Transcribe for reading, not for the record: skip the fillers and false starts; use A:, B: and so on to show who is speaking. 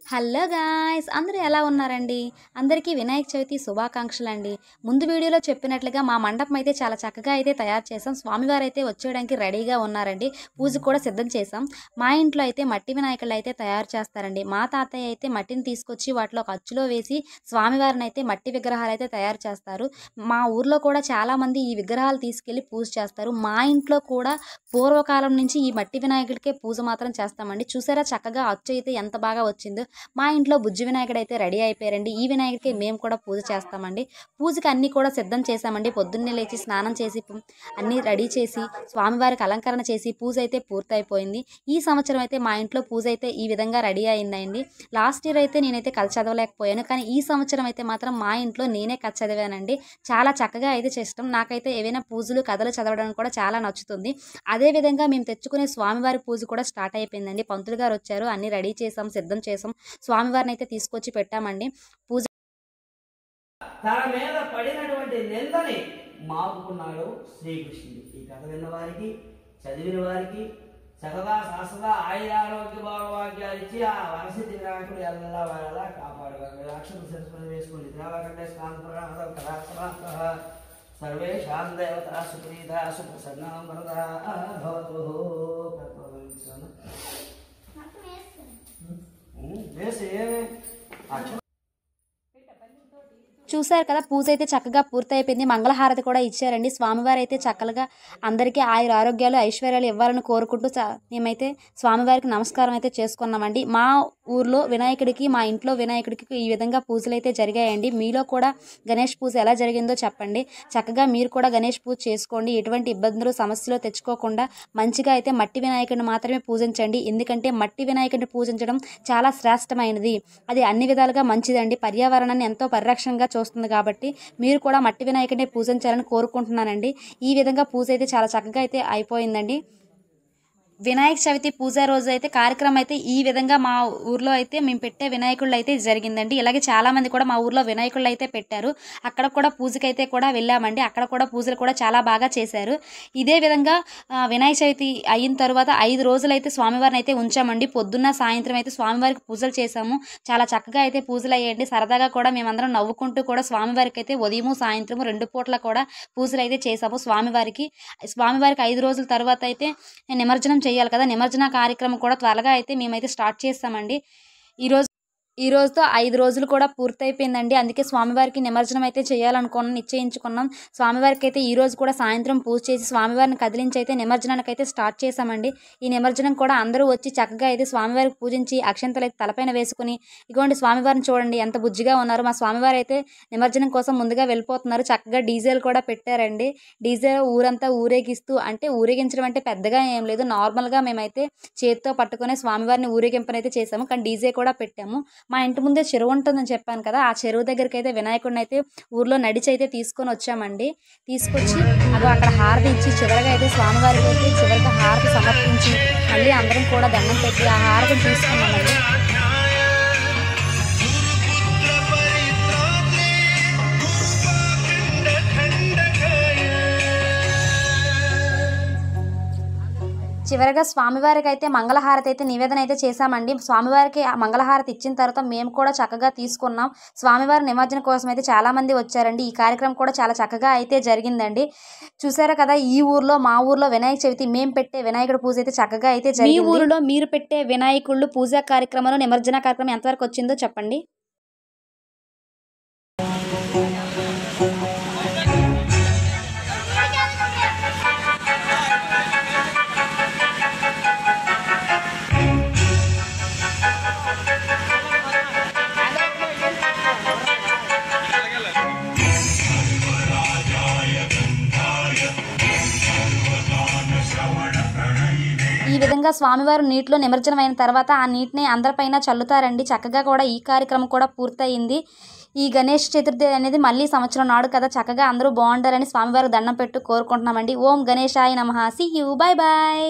A: Hello guys, అందరూ ఎలా ఉన్నారండి? అందరికీ వినాయక చవితి శుభాకాంక్షలండి. ముందు వీడియోలో చెప్పినట్లుగా మా మండపం అయితే చాలా చక్కగా అయితే తయారు చేసాం. స్వామివారు అయితే వచ్చేయడానికి రెడీగా ఉన్నారండి. పూజ కూడా సిద్ధం చేసాం. మా ఇంట్లో అయితే మట్టి వినాయకులు అయితే తయారు చేస్తారండి. మా తాతయ్య అయితే మట్టిని తీసుకొచ్చి వాటిలో ఒక అచ్చులో వేసి స్వామివారిని అయితే మట్టి విగ్రహాలు అయితే తయారు చేస్తారు. మా ఊర్లో కూడా చాలామంది ఈ విగ్రహాలు తీసుకెళ్ళి పూజ చేస్తారు. మా ఇంట్లో కూడా పూర్వకాలం నుంచి ఈ మట్టి వినాయకుడికే పూజ మాత్రం చేస్తామండి. చూసారా చక్కగా అచ్చు అయితే ఎంత బాగా వచ్చిందో. మా ఇంట్లో బుజ్జి వినాయకుడు అయితే రెడీ అయిపోయారండి. ఈ వినాయకుడికి మేము కూడా పూజ చేస్తామండి. పూజకి అన్నీ కూడా సిద్ధం చేసామండి. పొద్దున్నే లేచి స్నానం చేసి అన్నీ రెడీ చేసి స్వామివారికి అలంకరణ చేసి పూజ అయితే పూర్తయిపోయింది. ఈ సంవత్సరం అయితే మా ఇంట్లో పూజ అయితే ఈ విధంగా రెడీ అయిందండి. లాస్ట్ ఇయర్ అయితే నేనైతే కథ చదవలేకపోయాను, కానీ ఈ సంవత్సరం అయితే మాత్రం మా ఇంట్లో నేనే కథ చదివానండి. చాలా చక్కగా అయితే చేస్తాం. నాకైతే ఏవైనా పూజలు కథలు చదవడం కూడా చాలా నచ్చుతుంది. అదేవిధంగా మేము తెచ్చుకునే స్వామివారి పూజ కూడా స్టార్ట్ అయిపోయిందండి. పంతులు గారు వచ్చారు, అన్నీ రెడీ చేసాం, సిద్ధం చేసాం. స్వామివారిని అయితే తీసుకొచ్చి పెట్టామండి. పూజ
B: తన మీద పడినటువంటి నిందని మాపుకున్నాడు శ్రీకృష్ణుడు. ఈ కథ విన్న వారికి, చదివిన వారికి సకదా శాస్త్రదా ఆయురారోగ్య భాగవాక్యాలు ఇచ్చి ఆ వరసిద్ధి వినాయకుడు ఎలా వాడలా కాపాడుగారు. అక్షర శిరస్సును వేసుకుని దేవకంటే సర్వేషాం దేవతా సుప్రీత సుప్రసన్నం వరదా భవతు.
A: చూశారు కదా, పూజ అయితే చక్కగా పూర్తయిపోయింది. మంగళహారతి కూడా ఇచ్చారండి. స్వామివారు అయితే చక్కగా అందరికీ ఆయుర ఆరోగ్యాలు ఐశ్వర్యాలు ఇవ్వాలని కోరుకుంటూ మేమైతే స్వామివారికి నమస్కారం అయితే చేసుకున్నామండి. మా ఊర్లో వినాయకుడికి, మా ఇంట్లో వినాయకుడికి ఈ విధంగా పూజలు అయితే జరిగాయండి. మీలో కూడా గణేష్ పూజ ఎలా జరిగిందో చెప్పండి. చక్కగా మీరు కూడా గణేష్ పూజ చేసుకోండి. ఎటువంటి ఇబ్బందులు సమస్యలు తెచ్చుకోకుండా మంచిగా అయితే మట్టి వినాయకుడిని మాత్రమే పూజించండి. ఎందుకంటే మట్టి వినాయకుడిని పూజించడం చాలా శ్రేష్టమైనది. అది అన్ని విధాలుగా మంచిదండి. పర్యావరణాన్ని ఎంతో పరిరక్షణగా చూస్తుంది కాబట్టి మీరు కూడా మట్టి వినాయకుడిని పూజించాలని కోరుకుంటున్నానండి. ఈ విధంగా పూజ అయితే చాలా చక్కగా అయితే అయిపోయిందండి. వినాయక చవితి పూజ రోజు అయితే కార్యక్రమం అయితే ఈ విధంగా మా ఊర్లో అయితే మేము పెట్టే వినాయకుళ్ళు అయితే జరిగిందండి. ఇలాగే చాలామంది కూడా మా ఊర్లో వినాయకుళ్ళు అయితే పెట్టారు. అక్కడ కూడా పూజకైతే కూడా వెళ్ళామండి. అక్కడ కూడా పూజలు కూడా చాలా బాగా చేశారు. ఇదే విధంగా వినాయక చవితి అయిన తర్వాత 5 రోజులు అయితే స్వామివారిని అయితే ఉంచామండి. పొద్దున్న సాయంత్రం అయితే స్వామివారికి పూజలు చేశాము. చాలా చక్కగా అయితే పూజలు అయ్యాయండి. సరదాగా కూడా మేమందరం నవ్వుకుంటూ కూడా స్వామివారికి అయితే ఉదయము సాయంత్రము 2 పూట్ల కూడా పూజలు అయితే చేసాము. స్వామివారికి 5 రోజుల తర్వాత అయితే నిమజ్జనం చేయాలి కదా. నిమజ్జన కార్యక్రమం కూడా త్వరగా అయితే మేమైతే స్టార్ట్ చేస్తామండి. ఈ రోజుతో 5 రోజులు కూడా పూర్తయిపోయిందండి. అందుకే స్వామివారికి నిమజ్జనం అయితే నిశ్చయించుకున్నాం. స్వామివారికి అయితే ఈ రోజు కూడా సాయంత్రం పూజ చేసి స్వామివారిని కదిలించి అయితే నిమజ్జనానికి అయితే స్టార్ట్ చేసామండి. ఈ నిమజ్జనం కూడా అందరూ వచ్చి చక్కగా అయితే స్వామివారికి పూజించి అక్షంతలు అయితే తలపైన వేసుకుని, ఇగోండి స్వామివారిని చూడండి ఎంత బుజ్జిగా ఉన్నారు. మా స్వామివారు అయితే నిమజ్జనం కోసం ముందుగా వెళ్ళిపోతున్నారు. చక్కగా డీజేలు కూడా పెట్టారండి. డీజే ఊరంతా ఊరేగిస్తూ, అంటే ఊరేగించడం అంటే పెద్దగా ఏం లేదు, నార్మల్గా మేమైతే చేతితో పట్టుకునే స్వామివారిని ఊరేగింపనైతే చేసాము. కానీ డీజే కూడా పెట్టాము. మా ఇంటి ముందే చెరువు ఉంటుందని చెప్పాను కదా, ఆ చెరువు దగ్గరికి అయితే వినాయకుడిని అయితే ఊర్లో నడిచి అయితే తీసుకొని వచ్చామండి. తీసుకొచ్చి అక్కడ హారతి ఇచ్చి చివరిగా అయితే స్వామివారికి అయితే చివరిగా హారతి సమర్పించి మళ్ళీ అందరం కూడా దండం పెట్టి ఆ హారతిని తీసుకున్నామండి. చివరగా స్వామివారికి అయితే మంగళహారతి అయితే నివేదన అయితే చేశామండి. స్వామివారికి ఆ మంగళహారతి ఇచ్చిన తర్వాత మేము కూడా చక్కగా తీసుకున్నాం. స్వామివారి నిమజ్జనం కోసం అయితే చాలామంది వచ్చారండి. ఈ కార్యక్రమం కూడా చాలా చక్కగా అయితే జరిగిందండి. చూసారా కదా, మా ఊర్లో వినాయక చవితి మేము పెట్టే వినాయకుడి పూజ అయితే చక్కగా అయితే జరిగింది. మీ ఊరిలో మీరు పెట్టే వినాయకుళ్ళు పూజా కార్యక్రమంలో నిమజ్జన కార్యక్రమం ఎంతవరకు వచ్చిందో చెప్పండి. ఈ విధంగా స్వామివారు నీటిలో నిమజ్జనం అయిన తర్వాత ఆ నీటిని అందరిపైన చల్లుతారండి. చక్కగా కూడా ఈ కార్యక్రమం కూడా పూర్తయింది. ఈ గణేష్ చతుర్థి అనేది మళ్ళీ సంవత్సరం నాడు కదా, చక్కగా అందరూ బాగుండాలని స్వామివారికి దండం పెట్టు కోరుకుంటున్నామండి. ఓం గణేశాయ నమః. See you. Bye bye.